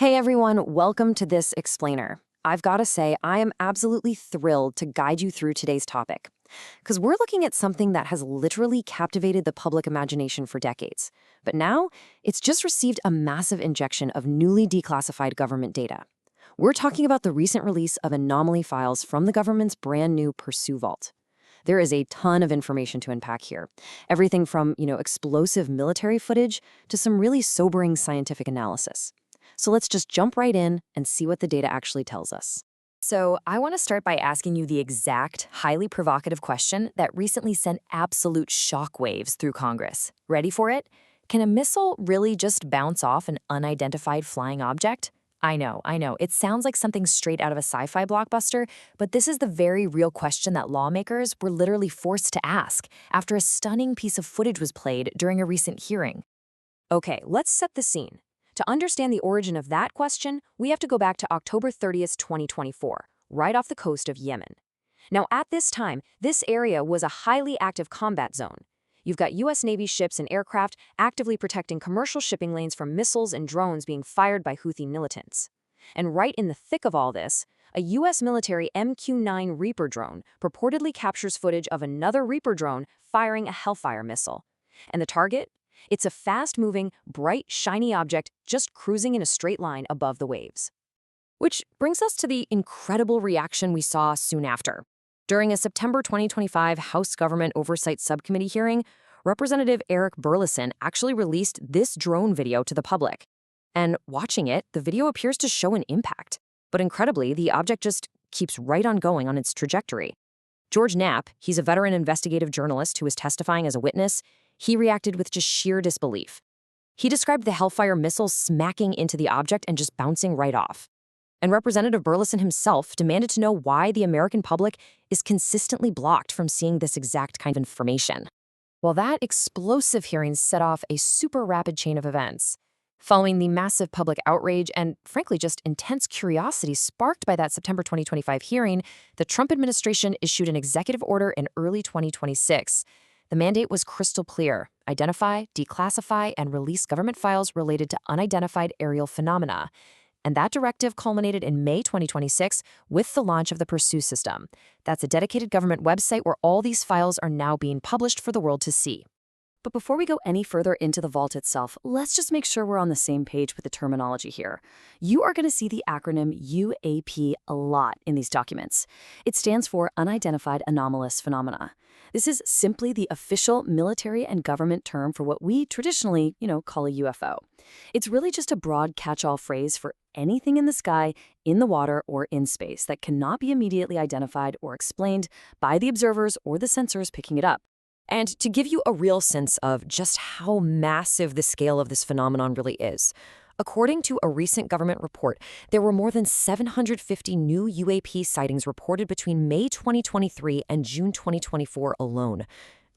Hey everyone, welcome to this explainer. I've got to say, I am absolutely thrilled to guide you through today's topic, because we're looking at something that has literally captivated the public imagination for decades. But now, it's just received a massive injection of newly declassified government data. We're talking about the recent release of anomaly files from the government's brand new Pursue Vault. There is a ton of information to unpack here. Everything from, explosive military footage to some really sobering scientific analysis. So let's just jump right in and see what the data actually tells us. So I want to start by asking you the exact, highly provocative question that recently sent absolute shockwaves through Congress. Ready for it? Can a missile really just bounce off an unidentified flying object? I know. It sounds like something straight out of a sci-fi blockbuster, but this is the very real question that lawmakers were literally forced to ask after a stunning piece of footage was played during a recent hearing. Okay, let's set the scene. To understand the origin of that question, we have to go back to October 30th, 2024, right off the coast of Yemen. Now, at this time, this area was a highly active combat zone. You've got U.S. Navy ships and aircraft actively protecting commercial shipping lanes from missiles and drones being fired by Houthi militants. And right in the thick of all this, a U.S. military MQ-9 Reaper drone purportedly captures footage of another Reaper drone firing a Hellfire missile. And the target? It's a fast-moving, bright, shiny object just cruising in a straight line above the waves. Which brings us to the incredible reaction we saw soon after. During a September 2025 House Government Oversight Subcommittee hearing, Representative Eric Burleson actually released this drone video to the public. And watching it, the video appears to show an impact. But incredibly, the object just keeps right on going on its trajectory. George Knapp, he's a veteran investigative journalist who was testifying as a witness. He reacted with just sheer disbelief. He described the Hellfire missile smacking into the object and just bouncing right off. And Representative Burleson himself demanded to know why the American public is consistently blocked from seeing this exact kind of information. Well, that explosive hearing set off a super rapid chain of events. Following the massive public outrage and, frankly, just intense curiosity sparked by that September 2025 hearing, the Trump administration issued an executive order in early 2026. The mandate was crystal clear: identify, declassify, and release government files related to unidentified aerial phenomena. And that directive culminated in May 2026 with the launch of the Pursue system. That's a dedicated government website where all these files are now being published for the world to see. But before we go any further into the vault itself, let's just make sure we're on the same page with the terminology here. You are going to see the acronym UAP a lot in these documents. It stands for Unidentified Anomalous Phenomena. This is simply the official military and government term for what we traditionally, call a UFO. It's really just a broad catch-all phrase for anything in the sky, in the water, or in space that cannot be immediately identified or explained by the observers or the sensors picking it up. And to give you a real sense of just how massive the scale of this phenomenon really is, according to a recent government report, there were more than 750 new UAP sightings reported between May 2023 and June 2024 alone.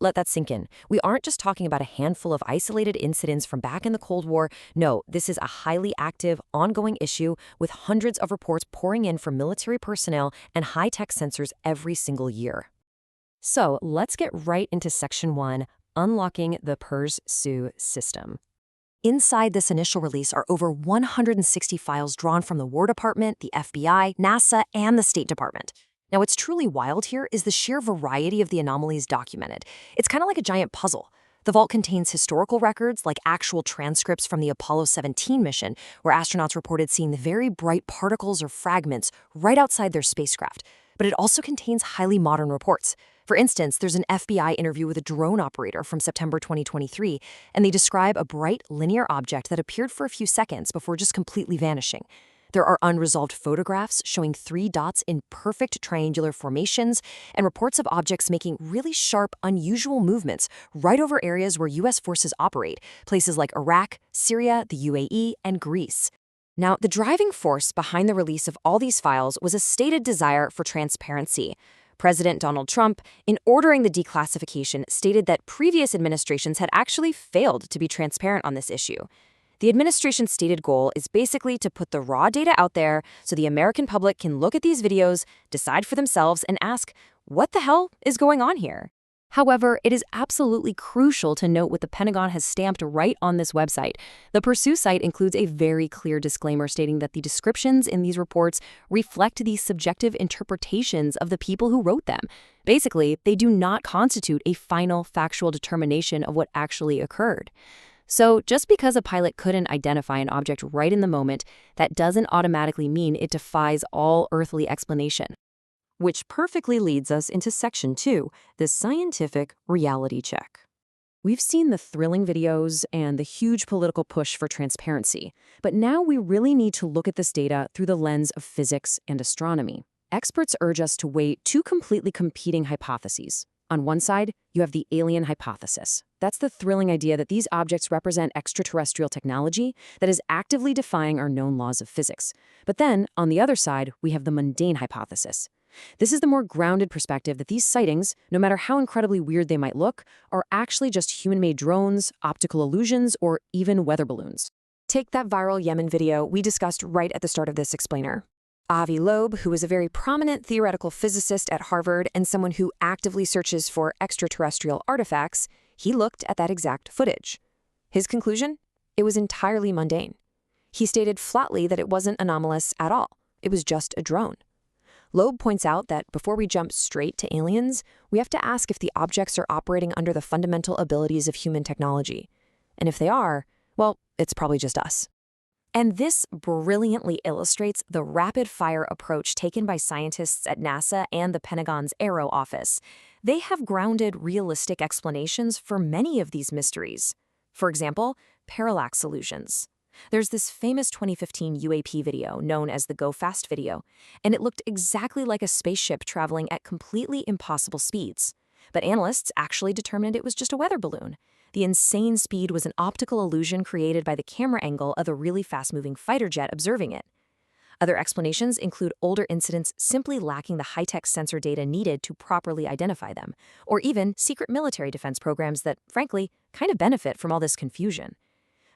Let that sink in. We aren't just talking about a handful of isolated incidents from back in the Cold War. No, this is a highly active, ongoing issue with hundreds of reports pouring in from military personnel and high-tech sensors every single year. So let's get right into Section 1, Unlocking the Pursue System. Inside this initial release are over 160 files drawn from the War Department, the FBI, NASA, and the State Department. Now, what's truly wild here is the sheer variety of the anomalies documented. It's kind of like a giant puzzle. The vault contains historical records, like actual transcripts from the Apollo 17 mission, where astronauts reported seeing the very bright particles or fragments right outside their spacecraft. But it also contains highly modern reports. For instance, there's an FBI interview with a drone operator from September 2023, and they describe a bright, linear object that appeared for a few seconds before just completely vanishing. There are unresolved photographs showing 3 dots in perfect triangular formations and reports of objects making really sharp, unusual movements right over areas where U.S. forces operate, places like Iraq, Syria, the UAE, and Greece. Now, the driving force behind the release of all these files was a stated desire for transparency. President Donald Trump, in ordering the declassification, stated that previous administrations had actually failed to be transparent on this issue. The administration's stated goal is basically to put the raw data out there so the American public can look at these videos, decide for themselves, and ask, what the hell is going on here? However, it is absolutely crucial to note what the Pentagon has stamped right on this website. The Pursue site includes a very clear disclaimer stating that the descriptions in these reports reflect the subjective interpretations of the people who wrote them. Basically, they do not constitute a final factual determination of what actually occurred. So, just because a pilot couldn't identify an object right in the moment, that doesn't automatically mean it defies all earthly explanation. Which perfectly leads us into Section 2, the scientific reality check. We've seen the thrilling videos and the huge political push for transparency, but now we really need to look at this data through the lens of physics and astronomy. Experts urge us to weigh two completely competing hypotheses. On one side, you have the alien hypothesis. That's the thrilling idea that these objects represent extraterrestrial technology that is actively defying our known laws of physics. But then, on the other side, we have the mundane hypothesis. This is the more grounded perspective that these sightings, no matter how incredibly weird they might look, are actually just human-made drones, optical illusions, or even weather balloons. Take that viral Yemen video we discussed right at the start of this explainer. Avi Loeb, who is a very prominent theoretical physicist at Harvard and someone who actively searches for extraterrestrial artifacts, he looked at that exact footage. His conclusion? It was entirely mundane. He stated flatly that it wasn't anomalous at all. It was just a drone. Loeb points out that before we jump straight to aliens, we have to ask if the objects are operating under the fundamental abilities of human technology. And if they are, well, it's probably just us. And this brilliantly illustrates the rapid-fire approach taken by scientists at NASA and the Pentagon's Aero Office. They have grounded realistic explanations for many of these mysteries. For example, parallax illusions. There's this famous 2015 UAP video known as the Go Fast video, and it looked exactly like a spaceship traveling at completely impossible speeds. But analysts actually determined it was just a weather balloon. The insane speed was an optical illusion created by the camera angle of a really fast-moving fighter jet observing it. Other explanations include older incidents simply lacking the high-tech sensor data needed to properly identify them, or even secret military defense programs that, frankly, kind of benefit from all this confusion.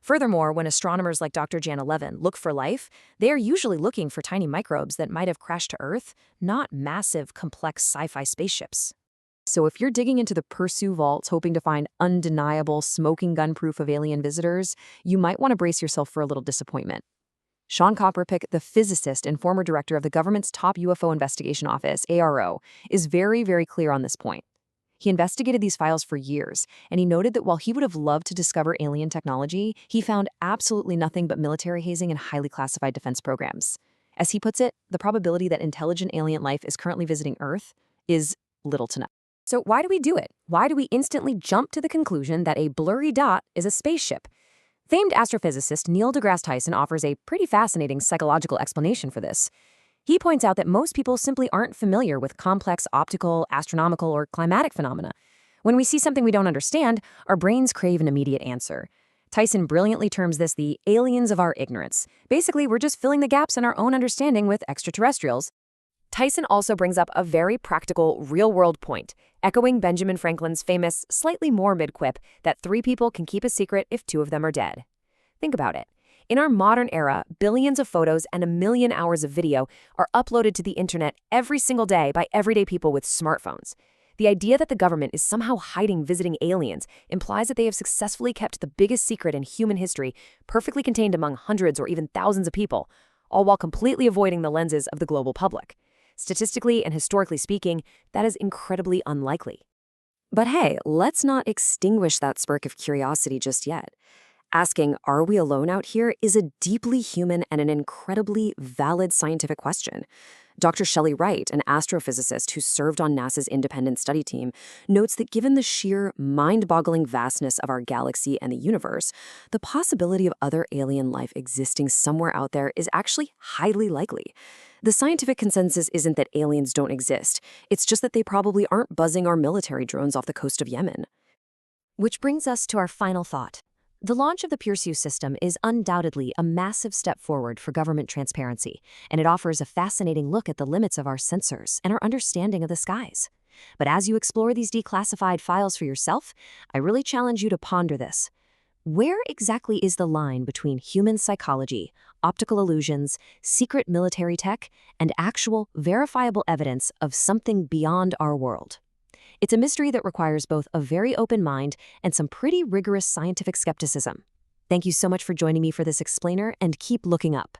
Furthermore, when astronomers like Dr. Jana Levin look for life, they are usually looking for tiny microbes that might have crashed to Earth, not massive, complex sci-fi spaceships. So if you're digging into the Pursue vaults hoping to find undeniable smoking gun proof of alien visitors, you might want to brace yourself for a little disappointment. Sean Copperpick, the physicist and former director of the government's top UFO investigation office, ARO, is very, very clear on this point. He investigated these files for years, and he noted that while he would have loved to discover alien technology, he found absolutely nothing but military hazing and highly classified defense programs. As he puts it, the probability that intelligent alien life is currently visiting Earth is little to none. So why do we do it? Why do we instantly jump to the conclusion that a blurry dot is a spaceship? Famed astrophysicist Neil deGrasse Tyson offers a pretty fascinating psychological explanation for this. He points out that most people simply aren't familiar with complex optical, astronomical, or climatic phenomena. When we see something we don't understand, our brains crave an immediate answer. Tyson brilliantly terms this the aliens of our ignorance. Basically, we're just filling the gaps in our own understanding with extraterrestrials. Tyson also brings up a very practical, real-world point, echoing Benjamin Franklin's famous, slightly morbid quip that 3 people can keep a secret if 2 of them are dead. Think about it. In our modern era, billions of photos and 1 million hours of video are uploaded to the internet every single day by everyday people with smartphones. The idea that the government is somehow hiding visiting aliens implies that they have successfully kept the biggest secret in human history perfectly contained among hundreds or even thousands of people, all while completely avoiding the lenses of the global public. Statistically and historically speaking, that is incredibly unlikely. But hey, let's not extinguish that spark of curiosity just yet. Asking, are we alone out here, is a deeply human and an incredibly valid scientific question. Dr. Shelley Wright, an astrophysicist who served on NASA's independent study team, notes that given the sheer, mind-boggling vastness of our galaxy and the universe, the possibility of other alien life existing somewhere out there is actually highly likely. The scientific consensus isn't that aliens don't exist, it's just that they probably aren't buzzing our military drones off the coast of Yemen. Which brings us to our final thought. The launch of the Pursue system is undoubtedly a massive step forward for government transparency, and it offers a fascinating look at the limits of our sensors and our understanding of the skies. But as you explore these declassified files for yourself, I really challenge you to ponder this. Where exactly is the line between human psychology, optical illusions, secret military tech, and actual, verifiable evidence of something beyond our world? It's a mystery that requires both a very open mind and some pretty rigorous scientific skepticism. Thank you so much for joining me for this explainer, and keep looking up.